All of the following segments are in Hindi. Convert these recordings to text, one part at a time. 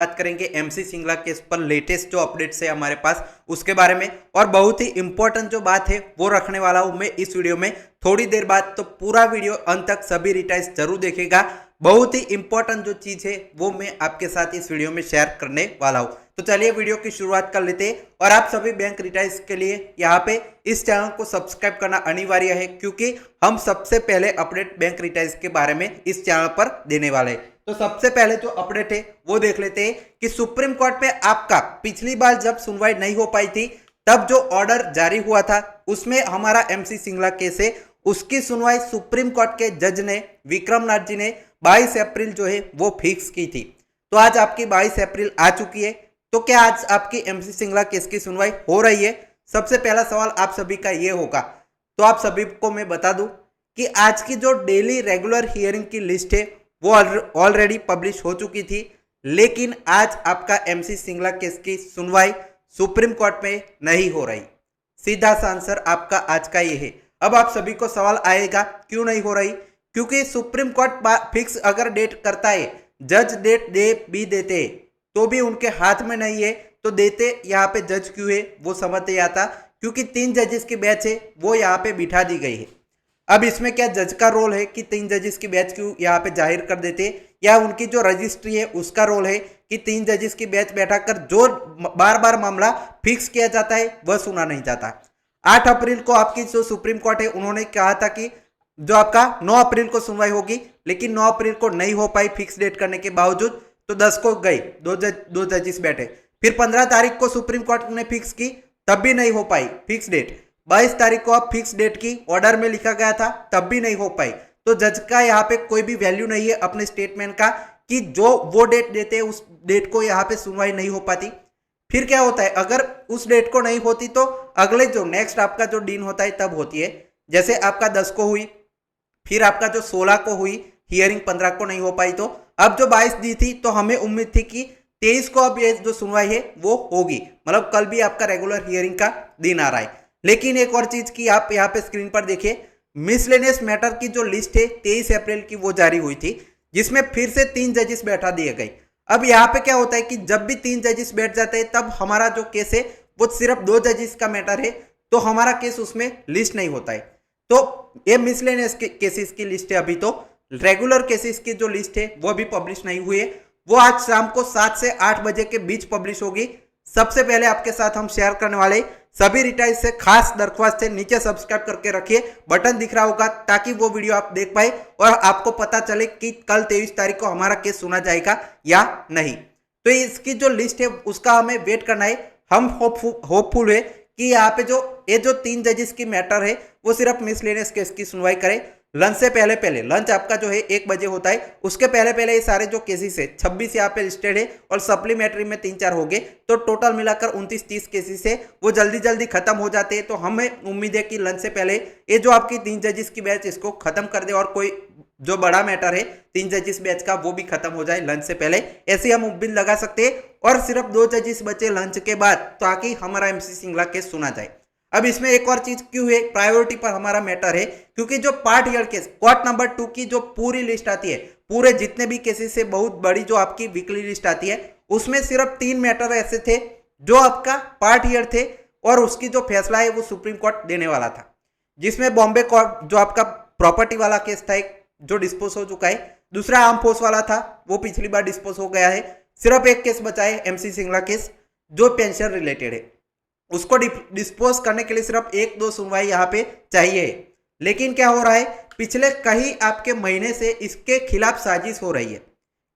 बात करेंगे एमसी सिंगला केस पर लेटेस्ट जो अपडेट्स है हमारे पास उसके बारे में, और बहुत ही इंपॉर्टेंट जो बात है वो रखने वाला हूं मैं इस वीडियो में थोड़ी देर बाद। तो पूरा वीडियो अंत तक सभी रिटाइल्स जरूर देखेगा। बहुत ही इंपॉर्टेंट जो चीज है वो मैं आपके साथ इस वीडियो में शेयर करने वाला हूं। तो चलिए वीडियो की शुरुआत कर लेते हैं। और आप सभी बैंक रिटाइल्स के लिए यहाँ पे इस चैनल को सब्सक्राइब करना अनिवार्य है, क्योंकि हम सबसे पहले अपडेट बैंक रिटाइल्स के बारे में इस चैनल पर देने वाले हैं। तो सबसे पहले जो अपडेट है वो देख लेते हैं कि सुप्रीम कोर्ट में आपका पिछली बार जब सुनवाई नहीं हो पाई थी तब जो ऑर्डर जारी हुआ था उसमें हमारा एमसी सिंगला केस है, उसकी सुनवाई सुप्रीम कोर्ट के जज ने विक्रम नाथ जी ने 22 अप्रैल जो है वो फिक्स की थी। तो आज आपकी 22 अप्रैल आ चुकी है। तो क्या आज आपकी एमसी सिंगला केस की सुनवाई हो रही है? सबसे पहला सवाल आप सभी का ये होगा। तो आप सभी को मैं बता दूं कि आज की जो डेली रेगुलर हियरिंग की लिस्ट है वो ऑलरेडी पब्लिश हो चुकी थी, लेकिन आज आपका एमसी सिंगला केस की सुनवाई सुप्रीम कोर्ट में नहीं हो रही। सीधा सा आंसर आपका आज का ये है। अब आप सभी को सवाल आएगा क्यों नहीं हो रही? क्योंकि सुप्रीम कोर्ट फिक्स अगर डेट करता है, जज डेट दे भी देते तो भी उनके हाथ में नहीं है, तो देते यहाँ पे जज क्यों है वो समझ नहीं आता, क्योंकि 3 जजेस की बैच है वो यहाँ पे बिठा दी गई है। अब इसमें क्या जज का रोल है कि 3 जजेस की बैच क्यों यहाँ पे जाहिर कर देते, या उनकी जो रजिस्ट्री है उसका रोल है कि 3 जजेस की बैच बैठाकर जो बार बार मामला फिक्स किया जाता है वह सुना नहीं जाता। 8 अप्रैल को आपकी जो सुप्रीम कोर्ट है उन्होंने कहा था कि जो आपका 9 अप्रैल को सुनवाई होगी, लेकिन 9 अप्रैल को नहीं हो पाई फिक्स डेट करने के बावजूद, तो 10 को गई, दो जजेस बैठे। फिर 15 तारीख को सुप्रीम कोर्ट ने फिक्स की, तब भी नहीं हो पाई फिक्स डेट। 22 तारीख को आप फिक्स डेट की ऑर्डर में लिखा गया था, तब भी नहीं हो पाई। तो जज का यहाँ पे कोई भी वैल्यू नहीं है अपने स्टेटमेंट का कि जो वो डेट देते हैं उस डेट को यहाँ पे सुनवाई नहीं हो पाती। फिर क्या होता है, अगर उस डेट को नहीं होती तो अगले जो नेक्स्ट आपका जो दिन होता है तब होती है। जैसे आपका 10 को हुई, फिर आपका जो 16 को हुई हियरिंग, 15 को नहीं हो पाई, तो अब जो 22 दी थी तो हमें उम्मीद थी कि 23 को अब ये जो सुनवाई है वो होगी, मतलब कल भी आपका रेगुलर हियरिंग का दिन आ रहा है। लेकिन एक और चीज की आप यहाँ पे स्क्रीन पर देखिए, मिसलेनियस मैटर की जो लिस्ट है 23 अप्रैल की वो जारी हुई थी, जिसमें फिर से 3 जजेस बैठा दिए गए। अब यहाँ पे क्या होता है कि जब भी 3 जजेस बैठ जाते हैं तब हमारा जो केस है वो सिर्फ 2 जजेस का मैटर है, तो हमारा केस उसमें लिस्ट नहीं होता है। तो ये मिसलेनियस केसेस की लिस्ट है। अभी तो रेगुलर केसेस की जो लिस्ट है वो भी पब्लिश नहीं हुई है, वो आज शाम को 7 से 8 बजे के बीच पब्लिश होगी। सबसे पहले आपके साथ हम शेयर करने वाले सभी रिटाइल्स से खास दरख्वास्त है, नीचे सब्सक्राइब करके रखिए, बटन दिख रहा होगा, ताकि वो वीडियो आप देख पाए और आपको पता चले कि कल 23 तारीख को हमारा केस सुना जाएगा या नहीं। तो इसकी जो लिस्ट है उसका हमें वेट करना है। हम होपफुल है कि यहाँ पे ये जो 3 जजेस की मैटर है वो सिर्फ मिसलेनियस केस की सुनवाई करे। लंच से पहले लंच आपका जो है 1 बजे होता है, उसके पहले ये सारे जो केसेस है 26 यहाँ पे लिस्टेड है और सप्लीमेंट्री में 3-4 हो गए, तो टोटल मिलाकर 29-30 केसेस है वो जल्दी खत्म हो जाते हैं। तो हमें उम्मीद है कि लंच से पहले ये जो आपकी 3 जजेस की बैच इसको खत्म कर दे, और कोई जो बड़ा मैटर है 3 जजेस बैच का वो भी खत्म हो जाए लंच से पहले। ऐसे हम उम्मीद लगा सकते हैं, और सिर्फ 2 जजेस बचे लंच के बाद, ताकि हमारा एमसी सिंगला केस सुना जाए। अब इसमें एक और चीज क्यों है प्रायोरिटी पर हमारा मैटर है, क्योंकि जो part here case court number 2 की जो पूरी लिस्ट आती है, पूरे जितने भी केसेस से बहुत बड़ी जो आपकी वीकली लिस्ट आती है, उसमें सिर्फ 3 मैटर ऐसे थे जो आपका पार्ट हियर थे, और उसकी जो फैसला है वो सुप्रीम कोर्ट देने वाला था। जिसमें बॉम्बे कोर्ट जो आपका प्रॉपर्टी वाला केस था एक जो डिस्पोज हो चुका है, दूसरा आर्म फोर्स वाला था वो पिछली बार डिस्पोज हो गया है। सिर्फ एक केस बचा है एमसी सिंगला केस जो पेंशन रिलेटेड है, उसको डिस्पोज करने के लिए सिर्फ 1-2 सुनवाई यहाँ पे चाहिए। लेकिन क्या हो रहा है, पिछले कई आपके महीने से इसके खिलाफ साजिश हो रही है।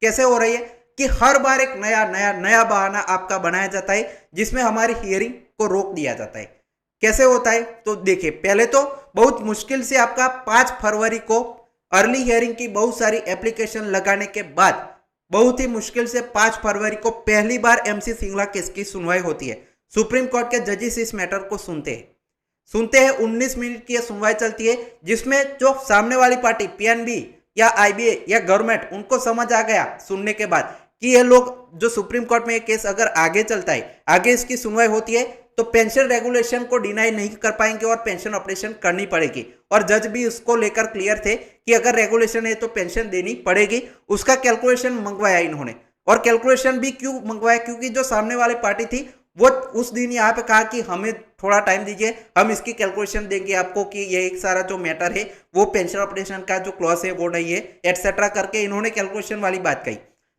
कैसे हो रही है कि हर बार एक नया बहाना आपका बनाया जाता है, जिसमें हमारी हियरिंग को रोक दिया जाता है। कैसे होता है तो देखिए, पहले तो बहुत मुश्किल से आपका 5 फरवरी को अर्ली हियरिंग की बहुत सारी एप्लीकेशन लगाने के बाद बहुत ही मुश्किल से 5 फरवरी को पहली बार एमसी सिंगला केस की सुनवाई होती है। सुप्रीम कोर्ट के जजेस इस मैटर को सुनते हैं 19 मिनट की सुनवाई चलती है, जिसमें जो सामने वाली पार्टी पीएनबी या आईबीए या गवर्नमेंट, उनको समझ आ गया सुनने के बाद कि ये लोग जो सुप्रीम कोर्ट में ये केस अगर आगे चलता है, आगे इसकी सुनवाई होती है, तो पेंशन रेगुलेशन को डिनाई नहीं कर पाएंगे और पेंशन ऑपरेशन करनी पड़ेगी। और जज भी उसको लेकर क्लियर थे कि अगर रेगुलेशन है तो पेंशन देनी पड़ेगी। उसका कैलकुलेशन मंगवाया इन्होंने। और कैलकुलेशन भी क्यों मंगवाया, क्योंकि जो सामने वाली पार्टी थी वो उस दिन यहाँ पे कहा कि हमें थोड़ा टाइम दीजिए, हम इसकी कैलकुलेशन देंगे आपको कि ये एक सारा जो मैटर है वो पेंशन ऑपरेशन का जो क्लॉज है वो नहीं है एटसेट्रा करके इन्होंने कैलकुलेशन वाली बात कही।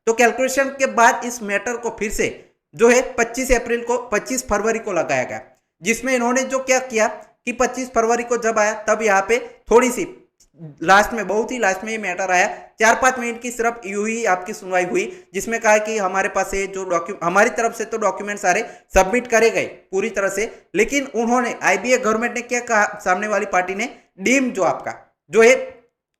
तो कैलकुलेशन के बाद इस मैटर को फिर से जो है 25 फरवरी को लगाया गया, जिसमें इन्होंने जो क्या किया कि 25 फरवरी को जब आया तब यहाँ पे थोड़ी सी लास्ट में, बहुत ही लास्ट में ये मैटर आया, 4-5 मिनट की सिर्फ यूं ही आपकी सुनवाई हुई, जिसमें कहा कि हमारे पास ये जो हमारी तरफ से तो डॉक्यूमेंट सारे सबमिट करे गए पूरी तरह से, लेकिन उन्होंने आईबीए गवर्नमेंट ने क्या कहा, सामने वाली पार्टी ने डीम जो आपका जो है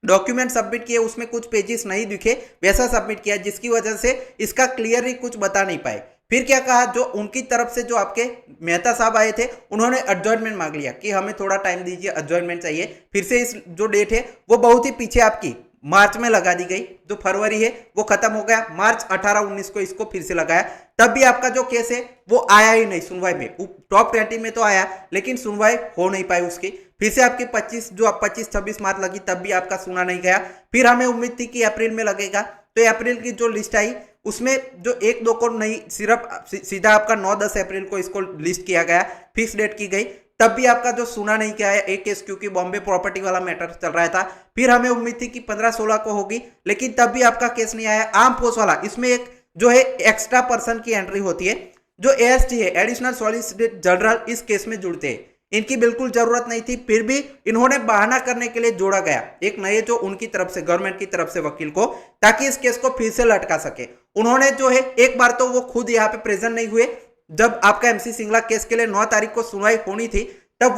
डॉक्यूमेंट सबमिट किए उसमें कुछ पेजेस नहीं दिखे वैसा सबमिट किया, जिसकी वजह से इसका क्लियरली कुछ बता नहीं पाए। फिर क्या कहा, जो उनकी तरफ से जो आपके मेहता साहब आए थे उन्होंने एडजॉर्नमेंट मांग लिया कि हमें थोड़ा टाइम दीजिए, एडजॉर्नमेंट चाहिए। फिर से इस जो डेट है वो बहुत ही पीछे आपकी मार्च में लगा दी गई, जो फरवरी है वो खत्म हो गया, मार्च 18-19 को इसको फिर से लगाया। तब भी आपका जो केस है वो आया ही नहीं सुनवाई में, टॉप 20 में तो आया लेकिन सुनवाई हो नहीं पाई उसकी। फिर से आपकी 25-26 मार्च लगी, तब भी आपका सुना नहीं गया। फिर हमें उम्मीद थी कि अप्रैल में लगेगा, तो अप्रैल की जो लिस्ट आई उसमें जो 1-2 को नहीं, सिर्फ सीधा आपका 9-10 अप्रैल को इसको लिस्ट किया गया, फिक्स डेट की गई, तब भी आपका जो सुना नहीं किया है एक केस, क्योंकि बॉम्बे प्रॉपर्टी वाला मैटर चल रहा था। फिर हमें उम्मीद थी कि 15-16 को होगी, लेकिन तब भी आपका केस नहीं आया। आर्म फोर्स वाला, इसमें एक जो है एक्स्ट्रा पर्सन की एंट्री होती है, जो एएसटी है, एडिशनल सॉलिसिटर जनरल, इस केस में जुड़ते हैं। इनकी बिल्कुल जरूरत नहीं थी, फिर भी इन्होंने बहाना करने के लिए जोड़ा गया एक नए जो उनकी तरफ से, गवर्नमेंट की तरफ से वकील को, ताकि इस केस को फिर से लटका सके। उन्होंने जो है एक बार तो वो खुद यहाँ पे प्रेजेंट नहीं हुए, जब आपका एमसी सिंगला केस के लिए 9 तारीख को सुनवाई होनी थी, तब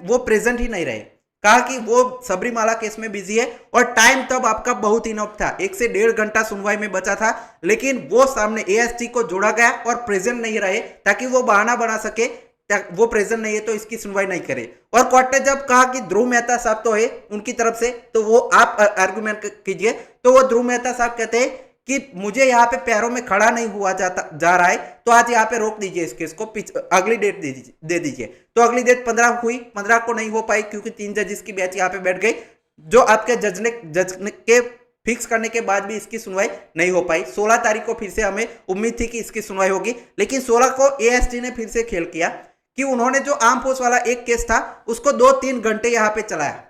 वो प्रेजेंट ही नहीं रहे, कहा कि वो सबरीमाला केस में बिजी है, और टाइम तब आपका बहुत इनफ था, 1 से 1.5 घंटा सुनवाई में बचा था, लेकिन वो सामने एएसटी को जोड़ा गया और प्रेजेंट नहीं रहे, ताकि वो बहाना बना सके वो प्रेजेंट नहीं है तो इसकी सुनवाई नहीं करे। और कोर्ट ने जब कहा कि ध्रुव मेहता साहब तो है उनकी तरफ से, तो वो आप आर्गुमेंट कीजिए, तो वो ध्रुव मेहता साहब कहते हैं कि मुझे यहाँ पे पैरों में खड़ा नहीं हुआ जा रहा है, तो आज यहाँ पे रोक दीजिए इस केस को, अगली डेट दे दीजिए। तो अगली डेट 15 हुई, 15 को नहीं हो पाई क्योंकि 3 जजेस की बेंच यहाँ पे बैठ गई, जो आपके जज के फिक्स करने के बाद भी इसकी सुनवाई नहीं हो पाई। 16 तारीख को फिर से हमें उम्मीद थी कि इसकी सुनवाई होगी, लेकिन 16 को एएसटी ने फिर से खेल किया कि उन्होंने जो आर्म फोर्स वाला एक केस था उसको 2-3 घंटे यहाँ पे चलाया।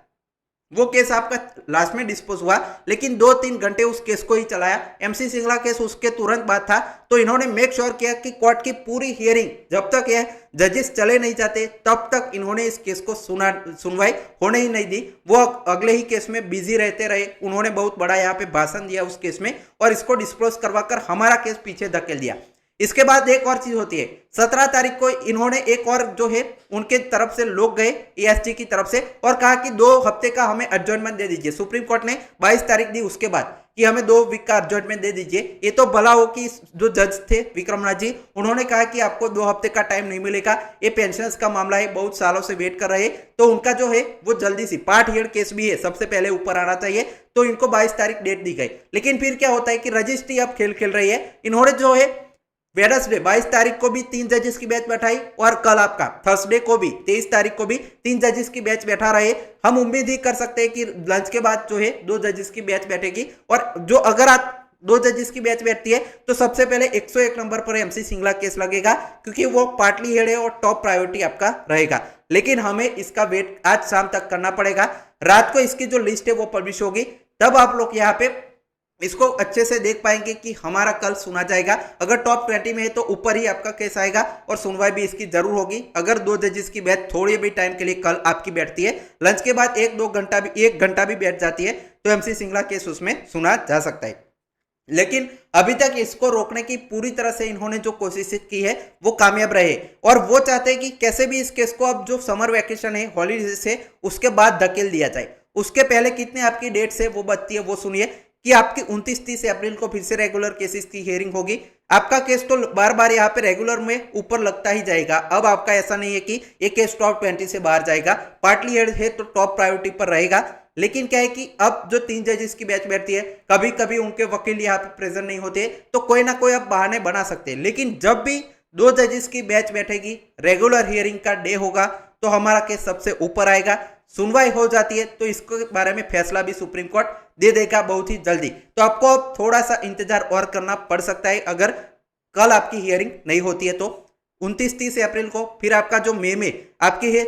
वो केस आपका लास्ट में डिस्पोज हुआ, लेकिन 2-3 घंटे उस केस को ही चलाया। एमसी सिंगला केस उसके तुरंत बाद था, तो इन्होंने मेक श्योर किया कि कोर्ट की पूरी हियरिंग, जब तक यह जजेस चले नहीं जाते तब तक इन्होंने इस केस को सुनवाई होने ही नहीं दी। वो अगले ही केस में बिजी रहते रहे, उन्होंने बहुत बड़ा यहाँ पे भाषण दिया उस केस में, और इसको डिस्क्लोज करवाकर हमारा केस पीछे धकेल दिया। इसके बाद एक और चीज होती है, 17 तारीख को इन्होंने एक और जो है उनके तरफ से लोग गए एएसटी की तरफ से और कहा कि 2 हफ्ते का हमें एडजॉर्नमेंट दे दीजिए। सुप्रीम कोर्ट ने 22 तारीख दी उसके बाद कि हमें 2 वीक का एडजॉर्नमेंट दे दीजिए। ये तो भला हो कि जो जज थे विक्रमनाथ जी, उन्होंने कहा कि आपको 2 हफ्ते का टाइम नहीं मिलेगा, ये पेंशनर्स का मामला है, बहुत सालों से वेट कर रहे, तो उनका जो है वो जल्दी सी पार्ट हियर केस भी है, सबसे पहले ऊपर आना चाहिए, तो इनको 22 तारीख डेट दी गई। लेकिन फिर क्या होता है कि रजिस्ट्री अब खेल रही है, इन्होंने जो है वेडनेसडे 22 तारीख को भी 3 जजेस की बेंच बैठाई, और कल आपका थर्सडे को भी 23 तारीख को भी 3 जजेस की बेंच बैठा रहे। हम उम्मीद ही कर सकते हैं कि लंच के बाद जो है 2 जजेस की बेंच बैठेगी, और जो अगर आप 2 जजेस की बेंच बैठती है तो सबसे पहले 101 नंबर पर एमसी सिंगला केस लगेगा, क्योंकि वो पार्टली हेड है और टॉप प्रायोरिटी आपका रहेगा। लेकिन हमें इसका वेट आज शाम तक करना पड़ेगा, रात को इसकी जो लिस्ट है वो पब्लिश होगी, तब आप लोग यहाँ पे इसको अच्छे से देख पाएंगे कि हमारा कल सुना जाएगा। अगर टॉप 20 में है तो ऊपर ही आपका केस आएगा और सुनवाई भी इसकी जरूर होगी। अगर 2 जजेस की बेंच थोड़ी भी टाइम के लिए कल आपकी बैठती है, लंच के बाद 1 घंटा भी बैठ जाती है, तो एमसी सिंगला केस उसमें सुना जा सकता है। लेकिन अभी तक इसको रोकने की पूरी तरह से इन्होंने जो कोशिश की है वो कामयाब रहे, और वो चाहते हैं कि कैसे भी इस केस को अब जो समर वैकेशन है, हॉलीडे से उसके बाद धकेल दिया जाए। उसके पहले कितने आपकी डेट्स है वो बचती है वो सुनिए कि आपकी 29-30 अप्रैल को फिर से रेगुलर केसेस की हियरिंग होगी। आपका केस तो बार बार यहाँ पे रेगुलर में ऊपर लगता ही जाएगा। अब आपका ऐसा नहीं है कि ये केस टॉप 20 से बाहर जाएगा, पार्टली हेड है तो टॉप प्रायोरिटी पर रहेगा। लेकिन क्या है कि अब जो 3 जजेस की बेंच बैठती है, कभी कभी उनके वकील यहाँ पे प्रेजेंट नहीं होते, तो कोई ना कोई अब बहाने बना सकते हैं। लेकिन जब भी 2 जजेस की बेंच बैठेगी, रेगुलर हियरिंग का डे होगा, तो हमारा केस सबसे ऊपर आएगा। सुनवाई हो जाती है तो इसके बारे में फैसला भी सुप्रीम कोर्ट दे देगा बहुत ही जल्दी। तो आपको अब थोड़ा सा इंतजार और करना पड़ सकता है अगर कल आपकी हियरिंग नहीं होती है तो। 29-30 अप्रैल को फिर आपका जो मई में आपकी है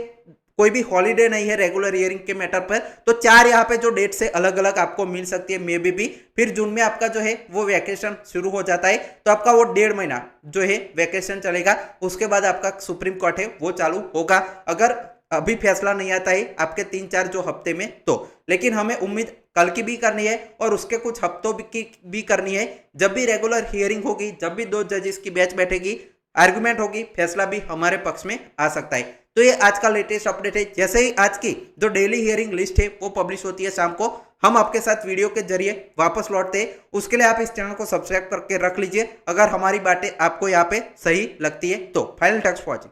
कोई भी हॉलीडे नहीं है रेगुलर हियरिंग के मैटर पर, तो 4 यहाँ पे जो डेट से अलग अलग आपको मिल सकती है, मे भी। फिर जून में आपका जो है वो वैकेशन शुरू हो जाता है, तो आपका वो 1.5 महीना जो है वैकेशन चलेगा। उसके बाद आपका सुप्रीम कोर्ट है वो चालू होगा अगर अभी फैसला नहीं आता है आपके 3-4 जो हफ्ते में तो। लेकिन हमें उम्मीद कल की भी करनी है और उसके कुछ हफ्तों की भी करनी है। जब भी रेगुलर हियरिंग होगी, जब भी 2 जजेस की बेंच बैठेगी, आर्गुमेंट होगी, फैसला भी हमारे पक्ष में आ सकता है। तो ये आज का लेटेस्ट अपडेट है। जैसे ही आज की जो डेली हियरिंग लिस्ट है वो पब्लिश होती है शाम को, हम आपके साथ वीडियो के जरिए वापस लौटते हैं। उसके लिए आप इस चैनल को सब्सक्राइब करके रख लीजिए अगर हमारी बातें आपको यहाँ पे सही लगती है तो। Final touch watching.